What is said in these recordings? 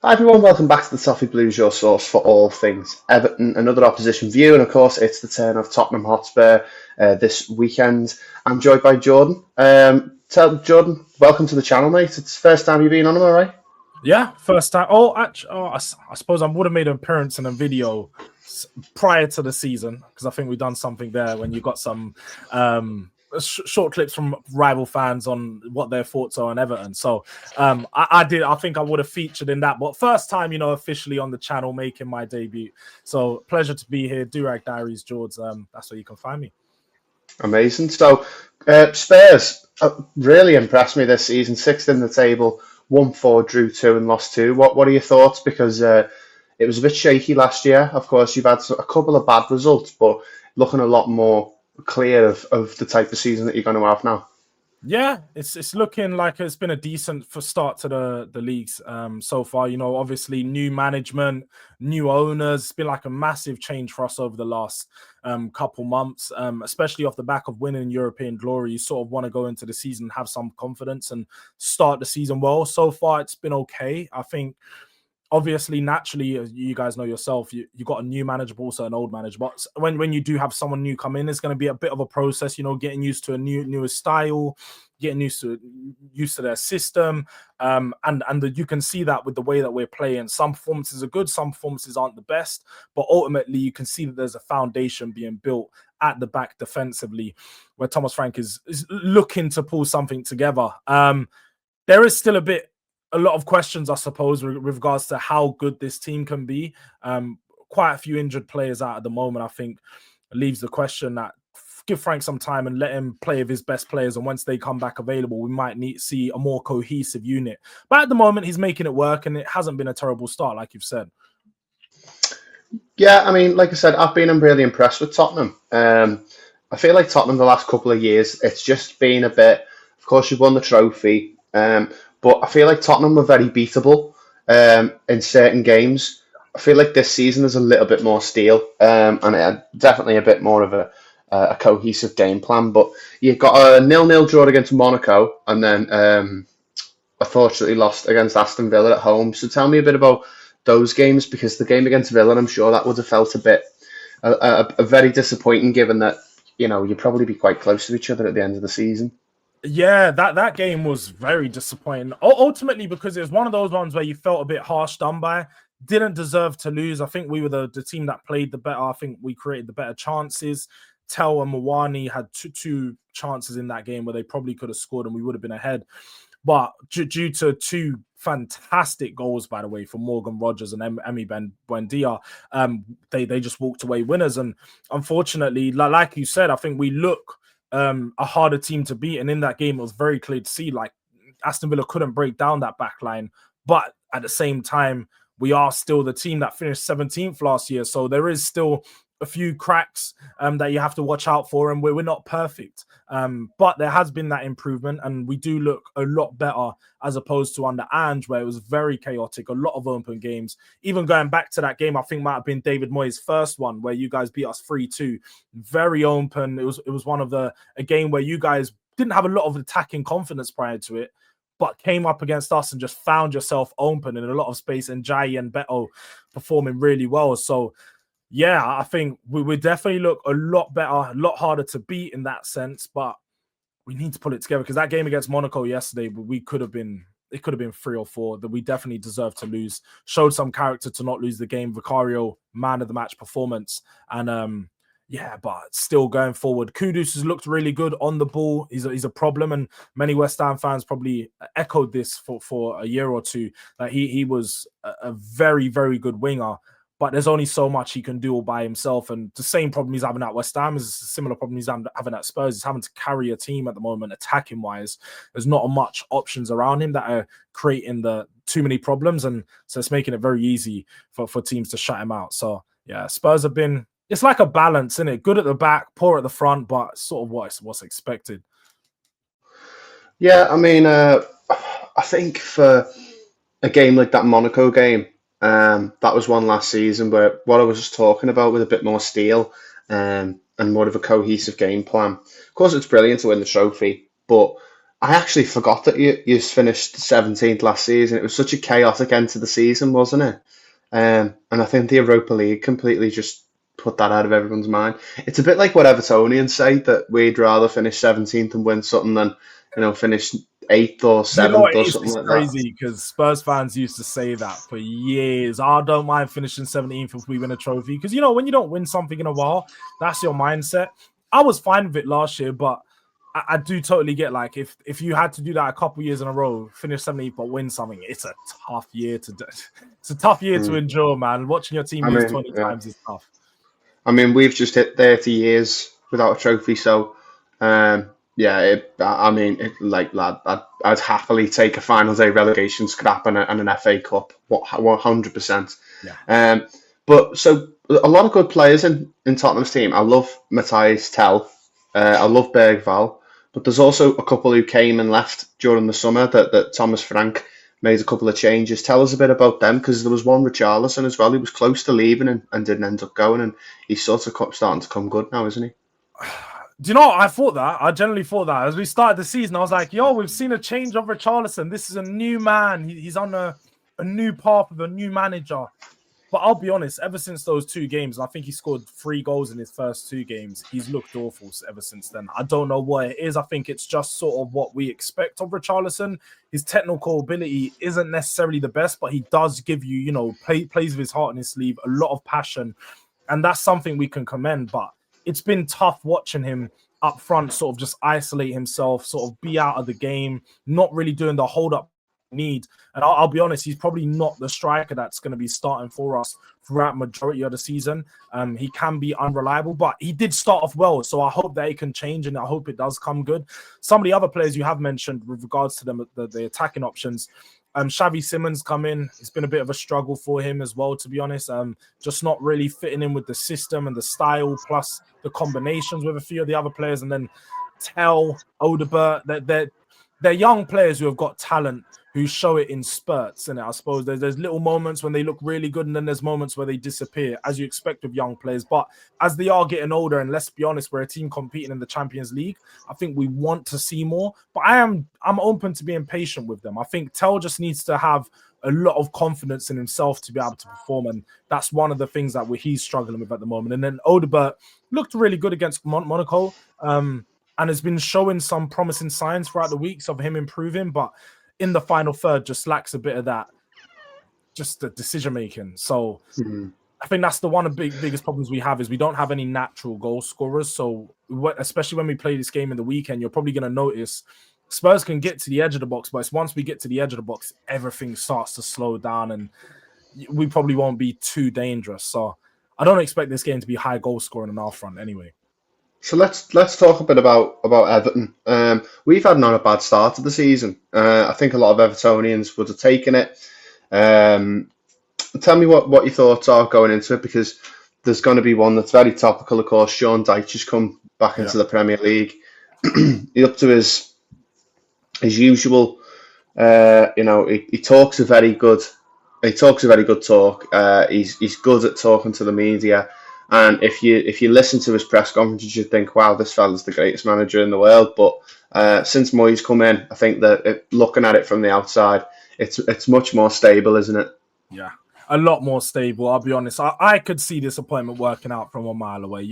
Hi everyone, welcome back to the Toffee Blues, your source for all things Everton, another opposition view, and of course it's the turn of Tottenham Hotspur this weekend. I'm joined by Jordan. Tell Jordan, welcome to the channel, mate. It's the first time you've been on, am I right? Yeah, first time. Oh, actually, I suppose I would have made an appearance in a video prior to the season because I think we've done something there when you got some short clips from rival fans on what their thoughts are on Everton. So I did. I think I would have featured in that. But first time, officially on the channel, making my debut. So pleasure to be here. Durag Diaries, George. That's where you can find me. Amazing. So Spurs really impressed me this season. Sixth in the table, won four, drew two, and lost two. What are your thoughts? Because it was a bit shaky last year. Of course, you've had a couple of bad results, but looking a lot more clear of the type of season that you're going to have now. Yeah, it's looking like it's been a decent for start to the leagues so far. Obviously new management, new owners. It's been like a massive change for us over the last couple months, especially off the back of winning European glory. You sort of want to go into the season, have some confidence, and start the season well. So far, it's been okay. I think obviously naturally, as you guys know yourself, you got a new manager but also an old manager, but when you do have someone new come in, it's going to be a bit of a process, getting used to a newer style, getting used to their system, you can see that with the way that we're playing. Some performances are good, some performances aren't the best, but ultimately you can see that there's a foundation being built at the back defensively where Thomas Frank is looking to pull something together. There is still a lot of questions, I suppose, with regards to how good this team can be. Quite a few injured players out at the moment, I think, leaves the question that give Frank some time and let him play with his best players. And once they come back available, we might see a more cohesive unit. But at the moment, he's making it work, and it hasn't been a terrible start, like you've said. Yeah, I mean, like I said, I've been really impressed with Tottenham. I feel like Tottenham the last couple of years, it's just been a bit. Of course, you've won the trophy, but I feel like Tottenham were very beatable in certain games. I feel like this season is a little bit more steel, and definitely a bit more of a cohesive game plan. But you've got a nil-nil draw against Monaco, and then unfortunately lost against Aston Villa at home. So tell me a bit about those games, because the game against Villa, I'm sure that would have felt a bit a very disappointing, given that you'd probably be quite close to each other at the end of the season. Yeah, that game was very disappointing. Ultimately, because it was one of those ones where you felt a bit harsh done by. Didn't deserve to lose. I think we were the team that played the better. I think we created the better chances. Tell and Mawani had two chances in that game where they probably could have scored and we would have been ahead. But due to two fantastic goals, by the way, from Morgan Rogers and Emi Buendia, they just walked away winners. And unfortunately, like you said, I think we look a harder team to beat. And in that game, it was very clear to see like Aston Villa couldn't break down that back line. But at the same time, we are still the team that finished 17th last year. So there is still a few cracks that you have to watch out for, and we're not perfect. But there has been that improvement, and we do look a lot better as opposed to under Ange, where it was very chaotic, a lot of open games. Even going back to that game, I think might have been David Moyes' first one, where you guys beat us 3-2. Very open. It was one of a game where you guys didn't have a lot of attacking confidence prior to it, but came up against us and just found yourself open in a lot of space, and Jai and Beto performing really well. So yeah, I think we definitely look a lot better, a lot harder to beat in that sense, but we need to pull it together because that game against Monaco yesterday, it could have been 3 or 4 that we definitely deserved to lose. Showed some character to not lose the game. Vicario, man of the match performance. And yeah, but still going forward, Kudus has looked really good on the ball. He's a problem, and many West Ham fans probably echoed this for a year or two, that he was a very, very good winger. But there's only so much he can do all by himself. And the same problem he's having at West Ham is a similar problem he's having at Spurs. He's having to carry a team at the moment, attacking wise. There's not much options around him that are creating the too many problems. And so it's making it very easy for teams to shut him out. So yeah, Spurs have been, it's like a balance, isn't it? Good at the back, poor at the front, but sort of what's expected. Yeah, I mean, I think for a game like that Monaco game, that was one last season where what I was just talking about, with a bit more steel and more of a cohesive game plan. Of course, it's brilliant to win the trophy, but I actually forgot that you finished 17th last season. It was such a chaotic end to the season, wasn't it? And I think the Europa League completely just put that out of everyone's mind. It's a bit like what Evertonians say that we'd rather finish 17th and win something than, finish 8th or You know, 7th or something it's like that. crazy because Spurs fans used to say that for years. I don't mind finishing 17th if we win a trophy because, when you don't win something in a while, that's your mindset. I was fine with it last year, but I do totally get like if you had to do that a couple years in a row, finish 17th but win something, it's a tough year to do. It's a tough year to Mm. endure, man. Watching your team I lose mean, 20 yeah. times is tough. I mean, we've just hit 30 years without a trophy, so yeah. I mean, like lad, I'd happily take a final day relegation scrap and an FA Cup. 100%. Yeah. But so a lot of good players in Tottenham's team. I love Matthias Tell. I love Bergval. But there's also a couple who came and left during the summer that Thomas Frank made a couple of changes. Tell us a bit about them because there was one Richarlison as well. He was close to leaving and didn't end up going, and he's sort of starting to come good now, isn't he? Do you know what? I thought that. I generally thought that. As we started the season, I was like, yo, we've seen a change of Richarlison. This is a new man. He's on a new path with a new manager. But I'll be honest, ever since those 2 games, I think he scored 3 goals in his first 2 games. He's looked awful ever since then. I don't know what it is. I think it's just sort of what we expect of Richarlison. His technical ability isn't necessarily the best, but he does give you, plays with his heart on his sleeve, a lot of passion. And that's something we can commend. But it's been tough watching him up front, sort of just isolate himself, sort of be out of the game, not really doing the hold up need. And I'll be honest, he's probably not the striker that's going to be starting for us throughout majority of the season. He can be unreliable, but he did start off well. So I hope that it can change and I hope it does come good. Some of the other players you have mentioned with regards to them, the attacking options, Xavi Simons come in. It's been a bit of a struggle for him as well, to be honest. Just not really fitting in with the system and the style, plus the combinations with a few of the other players. And then Tell, Odebert, they're young players who have got talent, who show it in spurts. And I suppose there's little moments when they look really good, and then there's moments where they disappear, as you expect of young players. But as they are getting older, and let's be honest, we're a team competing in the Champions League, I think we want to see more. But I'm open to being patient with them. I think Tell just needs to have a lot of confidence in himself to be able to perform, and that's one of the things that he's struggling with at the moment. And then Odebert looked really good against Monaco, and has been showing some promising signs throughout the weeks of him improving, but in the final third just lacks a bit of that, just the decision making. So I think that's the one of the biggest problems we have is we don't have any natural goal scorers. So especially when we play this game in the weekend, you're probably going to notice Spurs can get to the edge of the box, but it's once we get to the edge of the box, everything starts to slow down and we probably won't be too dangerous. So I don't expect this game to be high goal scoring on our front anyway. So let's talk a bit about Everton. We've had not a bad start to the season. I think a lot of Evertonians would have taken it. Tell me what your thoughts are going into it, because there's going to be one that's very topical. Of course, Sean Dyche has come back into the Premier League. He's up to his usual. He talks a very good. He talks a very good talk. He's good at talking to the media. And if you listen to his press conferences, you think, wow, this fella's the greatest manager in the world. But since Moyes come in, I think that looking at it from the outside, it's much more stable, isn't it? Yeah, a lot more stable. I'll be honest. I could see this appointment working out from a mile away.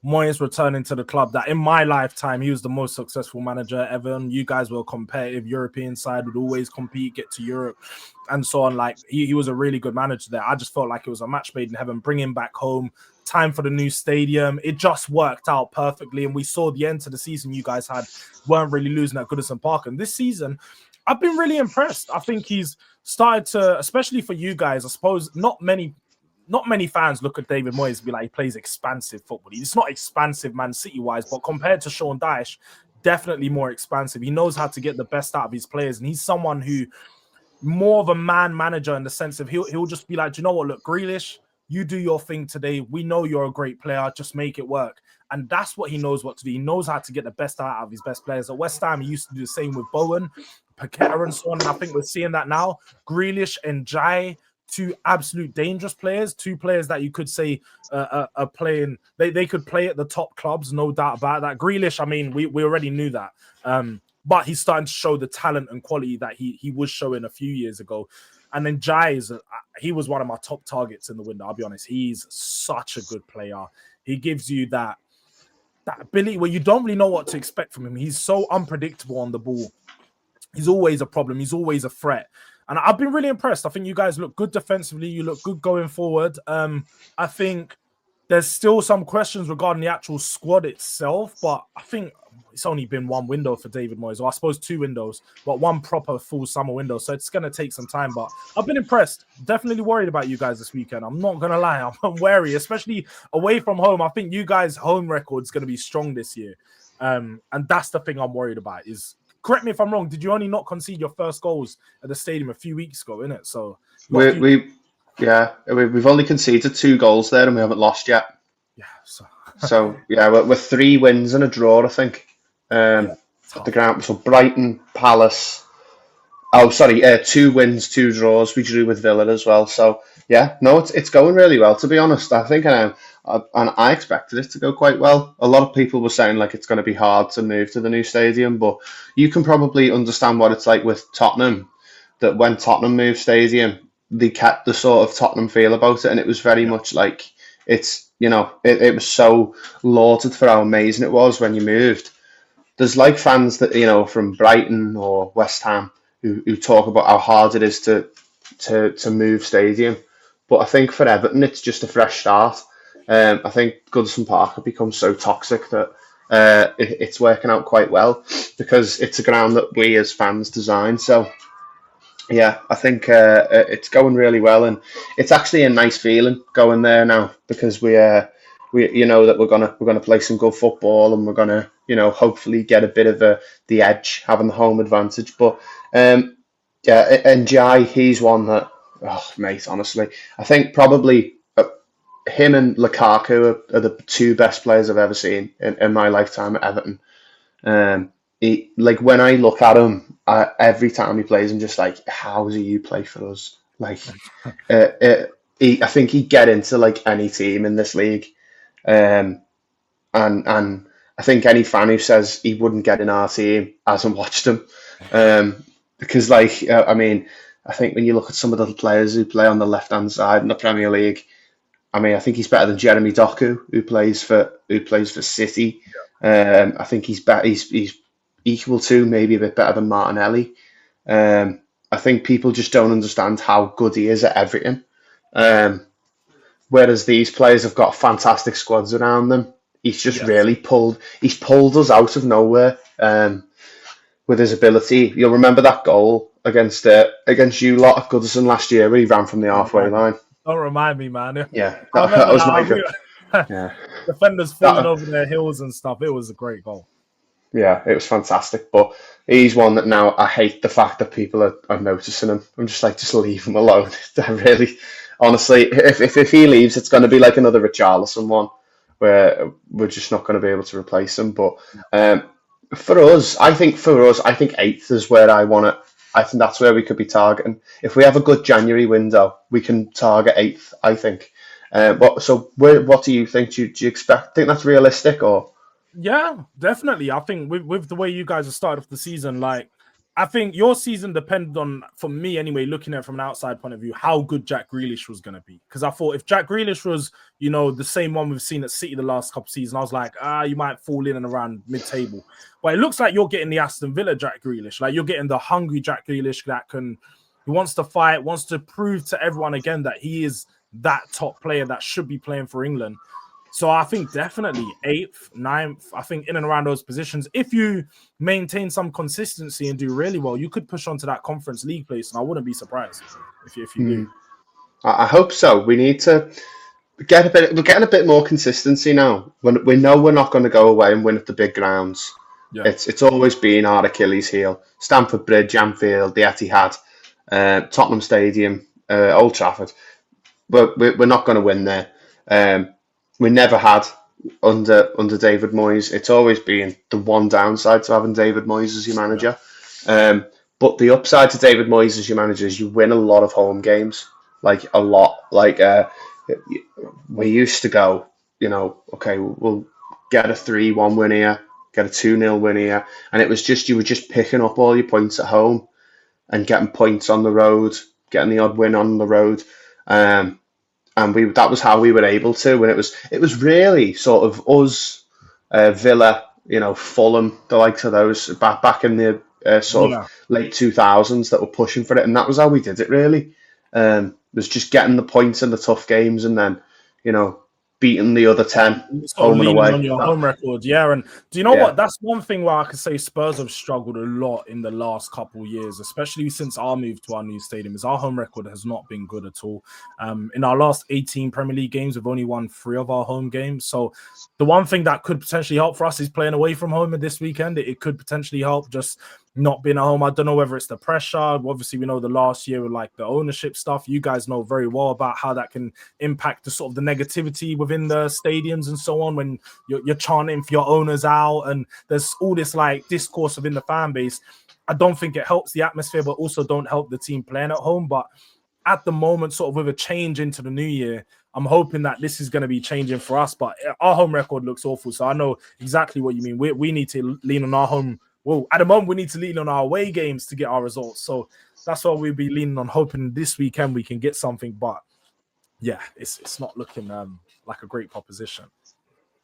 Moyes returning to the club that in my lifetime, he was the most successful manager ever. You guys were a competitive European side, would always compete, get to Europe and so on. Like he was a really good manager there. I just felt like it was a match made in heaven. Bring him back home. Time for the new stadium. It just worked out perfectly. And we saw the end to the season you guys weren't really losing at Goodison Park. And this season, I've been really impressed. I think he's started to, especially for you guys, I suppose not many fans look at David Moyes and be like, he plays expansive football. He's not expansive Man City-wise, but compared to Sean Dyche, definitely more expansive. He knows how to get the best out of his players. And he's someone who more of a man manager in the sense of he'll just be like, do you know what, look, Grealish, you do your thing today. We know you're a great player. Just make it work. And that's what he knows what to do. He knows how to get the best out of his best players. At West Ham, he used to do the same with Bowen, Paqueta, and so on. And I think we're seeing that now. Grealish and Jai, two absolute dangerous players, two players that you could say are playing. They could play at the top clubs, no doubt about that. Grealish, I mean, we already knew that. but he's starting to show the talent and quality that he was showing a few years ago. And then Jai he was one of my top targets in the window. I'll be honest, he's such a good player. He gives you that ability where you don't really know what to expect from him. He's so unpredictable on the ball. He's always a problem. He's always a threat. And I've been really impressed. I think you guys look good defensively. You look good going forward. I think there's still some questions regarding the actual squad itself, but I think it's only been one window for David Moyes, or I suppose two windows, but one proper full summer window. So it's going to take some time, but I've been impressed. Definitely worried about you guys this weekend. I'm not going to lie. I'm wary, especially away from home. I think you guys' home record is going to be strong this year. And that's the thing I'm worried about is, correct me if I'm wrong, did you only not concede your first goals at the stadium a few weeks ago, innit? So we've only conceded 2 goals there and we haven't lost yet. Yeah. So we're 3 wins and a draw, I think. At the ground. So Brighton, Palace. 2 wins, 2 draws. We drew with Villa as well. So it's going really well, to be honest. I think and I expected it to go quite well. A lot of people were saying like it's going to be hard to move to the new stadium, but you can probably understand what it's like with Tottenham. That when Tottenham moved stadium, they kept the sort of Tottenham feel about it, and it was very much like it's it was so lauded for how amazing it was when you moved. There's like fans that from Brighton or West Ham who talk about how hard it is to move stadium, but I think for Everton it's just a fresh start. I think Goodison Park have become so toxic that it's working out quite well because it's a ground that we as fans designed. So I think it's going really well, and it's actually a nice feeling going there now because we that we're gonna play some good football and we're gonna hopefully get a bit of the edge having the home advantage. But and Jai, he's one that mate, honestly, I think probably him and Lukaku are the 2 best players I've ever seen in my lifetime at Everton. When I look at him, every time he plays, I'm just like, how does you play for us? Like, I think he'd get into like any team in this league, and I think any fan who says he wouldn't get in our team hasn't watched him, because I think when you look at some of the players who play on the left hand side in the Premier League, I think he's better than Jeremy Doku, who plays for City. I think he's equal to, maybe a bit better than Martinelli. I think people just don't understand how good he is at everything. Whereas these players have got fantastic squads around them. He's just really pulled us out of nowhere with his ability. You'll remember that goal against you lot of Goodison last year where he ran from the halfway line. Don't remind me, man. Yeah, that was my good. Yeah. Defenders falling over their heels and stuff. It was a great goal. Yeah, it was fantastic. But he's one that now I hate the fact that people are noticing him. I'm just like, just leave him alone. I really, honestly, if he leaves, it's going to be like another Richarlison one where we're just not going to be able to replace him. But for us, I think 8th is where I want it. I think that's where we could be targeting. If we have a good January window, we can target 8th, I think. What do you think? Do you think that's realistic or? Yeah, definitely. I think with the way you guys have started off the season, like I think your season depended on, for me anyway, looking at it from an outside point of view, how good Jack Grealish was going to be. Because I thought if Jack Grealish was, the same one we've seen at City the last couple of seasons, I was like, you might fall in and around mid-table. But it looks like you're getting the Aston Villa Jack Grealish. Like you're getting the hungry Jack Grealish who wants to fight, wants to prove to everyone again that he is that top player that should be playing for England. So I think definitely 8th, 9th, I think in and around those positions, if you maintain some consistency and do really well, you could push on to that Conference League place, and I wouldn't be surprised if you do. I hope so. We need to we're getting a bit more consistency now. When we know we're not going to go away and win at the big grounds. Yeah. It's always been our Achilles heel. Stamford Bridge, Anfield, the Etihad, Tottenham Stadium, Old Trafford. But we're not going to win there. We never had under David Moyes. It's always been the one downside to having David Moyes as your manager. But the upside to David Moyes as your manager is you win a lot of home games, like a lot. Like we used to go, okay, we'll get a 3-1 win here, get a 2-0 win here, and it was just you were just picking up all your points at home and getting points on the road, getting the odd win on the road. And that was how we were able to. And it was really sort of us, Villa, Fulham, the likes of those back in the sort Yeah. of late 2000s that were pushing for it, and that was how we did it. Really, was just getting the points in the tough games, and then beating the other 10 Sort of home and leaning away. on your home record, yeah. And do you know Yeah, what? That's one thing where I could say Spurs have struggled a lot in the last couple of years, especially since our move to our new stadium. Is our home record has not been good at all. In our last 18 Premier League games, we've only won 3 of our home games. So the one thing that could potentially help for us is playing away from home this weekend. It could potentially help just not being at home. I don't know whether it's the pressure. Obviously, we know the last year with like the ownership stuff. You guys know very well about how that can impact the sort of the negativity within the stadiums and so on when you're chanting for your owners out and there's all this like discourse within the fan base. I don't think it helps the atmosphere, but also don't help the team playing at home. But at the moment, sort of with a change into the new year, I'm hoping that this is going to be changing for us. But our home record looks awful, so I know exactly what you mean. We need to lean on our home. Well, at the moment, we need to lean on our away games to get our results. So that's what we'll be leaning on, hoping this weekend we can get something. But yeah, it's not looking like a great proposition.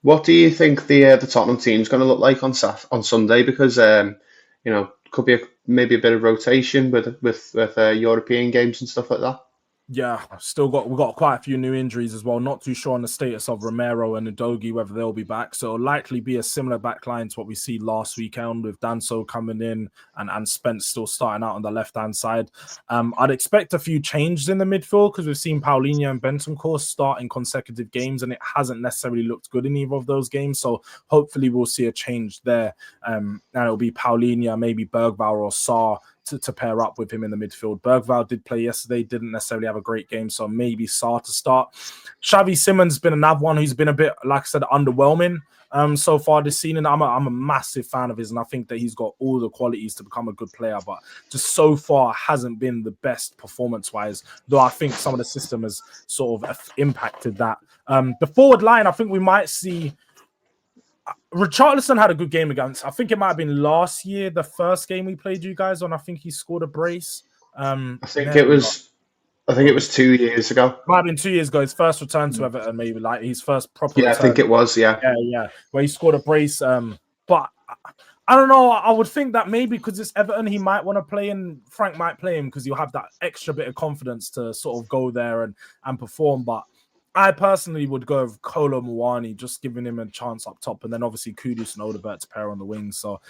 What do you think the Tottenham team's going to look like on Sunday? Because could be maybe a bit of rotation with European games and stuff like that. Yeah, we've got quite a few new injuries as well. Not too sure on the status of Romero and Udogie, whether they'll be back. So it'll likely be a similar back line to what we see last weekend with Danso coming in and Spence still starting out on the left-hand side. I'd expect a few changes in the midfield because we've seen Paulinho and Bentancur start in consecutive games and it hasn't necessarily looked good in either of those games. So hopefully we'll see a change there. And it'll be Paulinho, maybe Bergvall or Sarr to pair up with him in the midfield. Bergvall did play yesterday, didn't necessarily have a great game, so maybe Sarr to start. Xavi Simons been another one who's been a bit, like I said, underwhelming so far this season. I'm a massive fan of his, and I think that he's got all the qualities to become a good player, but just so far hasn't been the best performance-wise, though I think some of the system has sort of impacted that. The forward line, I think we might see Richarlison had a good game against. I think it might have been last year, the first game we played you guys on. I think he scored a brace. I think it was 2 years ago. Might have been 2 years ago. His first return to Everton, maybe like his first proper. Yeah, return. I think it was. Yeah, where he scored a brace. But I don't know. I would think that maybe because it's Everton, he might want to play, and Frank might play him because he'll have that extra bit of confidence to sort of go there and perform. But I personally would go with Kolo Muani, just giving him a chance up top, and then obviously Kudus and Odobert to pair on the wings. So,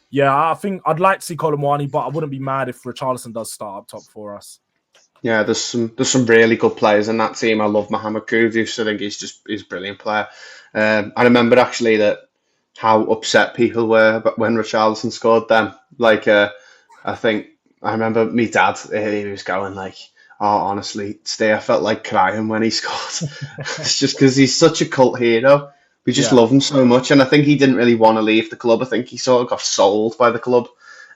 yeah, I think I'd like to see Kolo Muani, but I wouldn't be mad if Richarlison does start up top for us. Yeah, there's some really good players in that team. I love Mohamed Kudus. I think he's a brilliant player. I remember actually that how upset people were when Richarlison scored them. Like, I remember me dad. He was going like, "Oh, honestly, today I felt like crying when he scored." It's just because he's such a cult hero. We just love him so much, and I think he didn't really want to leave the club. I think he sort of got sold by the club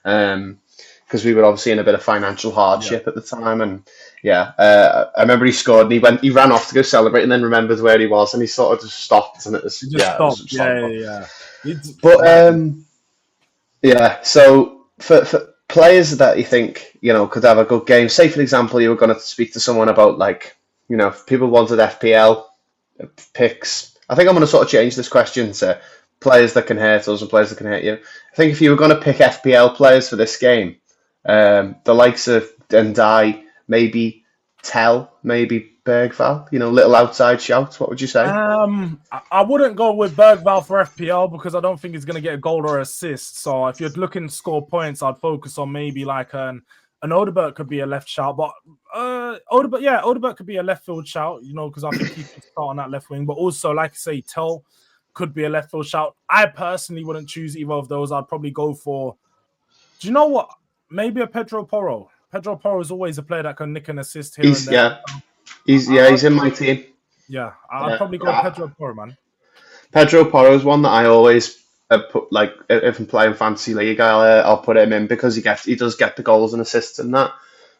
because we were obviously in a bit of financial hardship at the time. And I remember he scored and he ran off to go celebrate, and then remembered where he was, and he sort of just stopped, and it was stopped. But so for players that you think could have a good game. Say for example, you were going to speak to someone about if people wanted FPL picks. I think I'm going to sort of change this question to players that can hurt us and players that can hurt you. I think if you were going to pick FPL players for this game, the likes of Ndai, maybe Tell, maybe Bergvall, little outside shouts. What would you say? I wouldn't go with Bergvall for FPL because I don't think he's going to get a goal or assist. So if you're looking to score points, I'd focus on maybe like an Odobert could be a left shout, but Odobert could be a left field shout, because I think he could start on that left wing. But also, like I say, Tell could be a left field shout. I personally wouldn't choose either of those. I'd probably go for, do you know what? Maybe a Pedro Porro. Pedro Porro is always a player that can nick an assist here and there. He's in my team. Yeah, I'd probably go Pedro Porro, man. Pedro Porro is one that I always put, like, if I'm playing fantasy league, I'll put him in because he does get the goals and assists and that.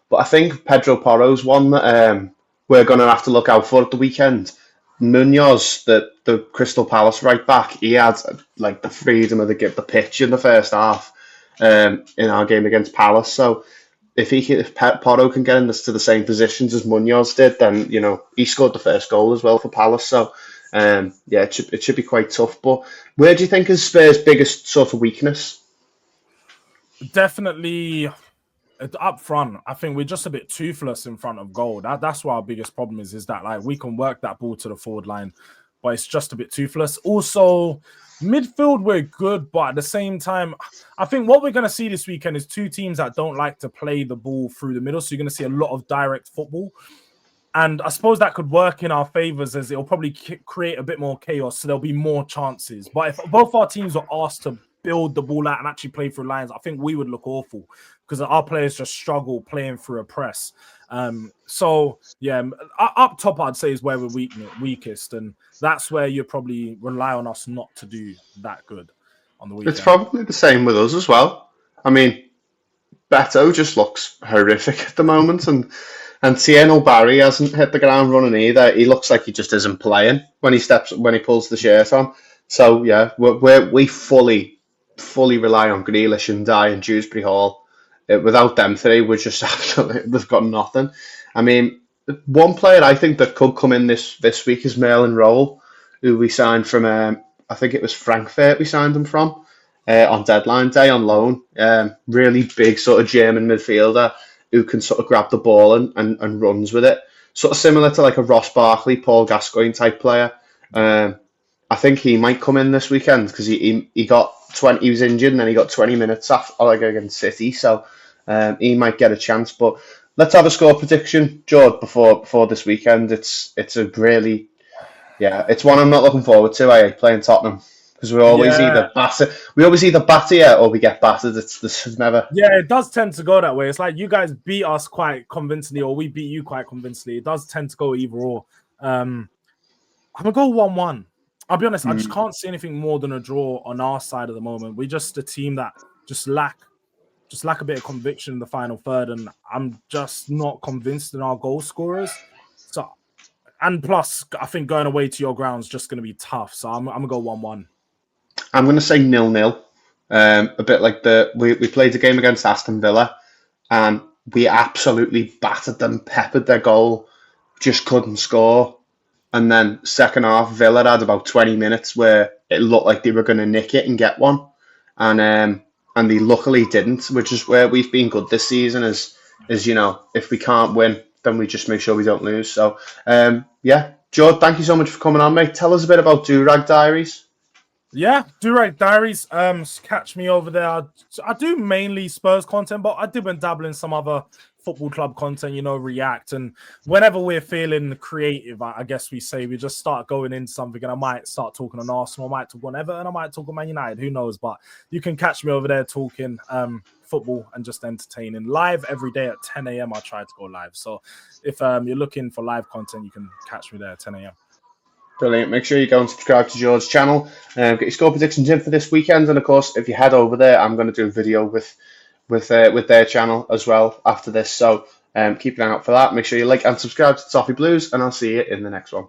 But I think Pedro Porro's one that we're going to have to look out for at the weekend. Munoz, the Crystal Palace right back, he had like the freedom of the pitch in the first half in our game against Palace. So if Porro can get to the same positions as Munoz did, then he scored the first goal as well for Palace. So yeah, it should be quite tough. But where do you think is Spurs' biggest sort of weakness? Definitely up front. I think we're just a bit toothless in front of goal. That's why our biggest problem is that like we can work that ball to the forward line, but it's just a bit toothless. Also, midfield we're good, but at the same time, I think what we're going to see this weekend is two teams that don't like to play the ball through the middle. So you're going to see a lot of direct football. And I suppose that could work in our favors as it'll probably create a bit more chaos. So there'll be more chances. But if both our teams were asked to build the ball out and actually play through lines, I think we would look awful because our players just struggle playing through a press. So yeah, up top I'd say is where we're weakest, and that's where you probably rely on us not to do that good on the weekend. It's probably the same with us as well. I mean, Beto just looks horrific at the moment, and Tieno Barry hasn't hit the ground running either. He looks like he just isn't playing when he pulls the shirt on. So yeah, we fully rely on Grealish and Dye and Dewsbury Hall. Without them three, we're just absolutely, we've got nothing. I mean, one player I think that could come in this week is Merlin Roll, who we signed from I think it was Frankfurt we signed him from on deadline day on loan. Really big sort of German midfielder who can sort of grab the ball and runs with it. Sort of similar to like a Ross Barkley, Paul Gascoigne type player. I think he might come in this weekend because he got 20. He was injured and then he got 20 minutes after, like against City, so he might get a chance. But let's have a score prediction, George, before this weekend. It's a really it's one I'm not looking forward to. Playing Tottenham because we always either batter it or we get battered. This never. Yeah, it does tend to go that way. It's like you guys beat us quite convincingly, or we beat you quite convincingly. It does tend to go either or. I'm gonna go 1-1. I'll be honest, I just can't see anything more than a draw on our side at the moment. We're just a team that just lack a bit of conviction in the final third, and I'm just not convinced in our goal scorers. So, and plus, I think going away to your ground is just going to be tough. So I'm gonna go 1-1. I'm gonna say 0-0. A bit like we played a game against Aston Villa, and we absolutely battered them, peppered their goal, just couldn't score. And then second half, Villa had about 20 minutes where it looked like they were going to nick it and get one, and they luckily didn't. Which is where we've been good this season. Is if we can't win, then we just make sure we don't lose. So George, thank you so much for coming on, mate. Tell us a bit about Durag Diaries. Yeah, Durag Diaries. Catch me over there. I do mainly Spurs content, but I dib and dabble in some other football club content, React. And whenever we're feeling creative, I guess we just start going into something, and I might start talking on Arsenal, I might talk on Everton, I might talk on Man United, who knows? But you can catch me over there talking football and just entertaining. Live every day at 10 a.m. I try to go live. So if you're looking for live content, you can catch me there at 10 a.m. Brilliant. Make sure you go and subscribe to George's channel. Get your score predictions in for this weekend. And of course, if you head over there, I'm going to do a video with their channel as well after this. So keep an eye out for that. Make sure you like and subscribe to Toffee Blues, and I'll see you in the next one.